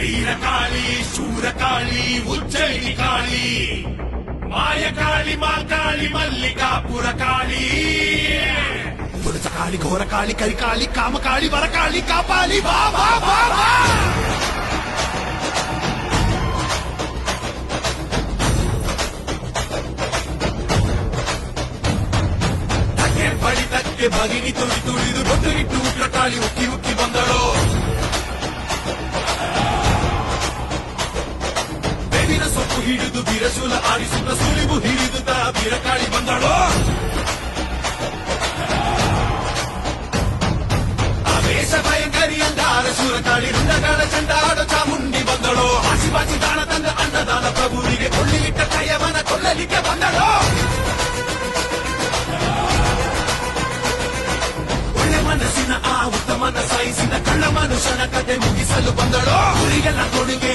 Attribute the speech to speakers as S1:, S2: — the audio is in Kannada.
S1: ವೀರಕಾಳಿ ಶೂರಕಾಳಿ ಉಜ್ಜಯಿನಿ ಕಾಳಿ ಮಾಯಕಾಳಿ ಮಾಕಾಳಿ ಮಲ್ಲಿಕಾಪುರ ಕಾಳಿ ಕಾಳಿ ಘೋರ ಕಾಳಿ ಕರಿಕಾಳಿ ಕಾಮಕಾಳಿ ವರಕಾಳಿ ಕಾಪಾಲಿ ಬಾ ಬಾ ಬಾ ಬಾ ಬಡಿತಕ್ಕೆ ಬಗಿನಿ ತುಳಿದು ಬೊಟ್ಟುಗಿಟ್ಟು ಕಾಳಿ ಉಕ್ಕಿ ಉಕ್ಕಿ ಬಂದಳು ಬೇವಿನ ಸೊಪ್ಪು ಹಿಡಿದು ಬಿರಶೂಲ ಆಡಿಸುತ್ತ ಸುಳಿವು ಹಿಡಿದುತ್ತ ಬೀರಕಾಳಿ ಬಂದಳು ಆವೇಶ ಭಯಂಕರಿ ಅಂದಾರ ಶೂರಕಾಳಿ ರುಂಡಗಳ ಚಂಡಾಡ ಚಾಮುಂಡಿ ಬಂದಳು ಆಶಿಬಾಚಿ ದಾನ ತಂದ ಅನ್ನದಾನ ಪ್ರಭುವಿಗೆ ಕೊಳ್ಳಿಲಿಟ್ಟ ಕೈಯವನ ಕೊಲ್ಲಲಿಕ್ಕೆ ಬಂದಳು ಮನಸ್ಸಿನ ಆ ಉತ್ತಮನ ಸಾಯಿಸಿದ ಕಳ್ಳ ಮನುಷ್ಯನ ಕತೆ ಮುಗಿಸಲು ಬಂದಳು ಊರಿಗೆಲ್ಲ ಕೊಡುಗೆ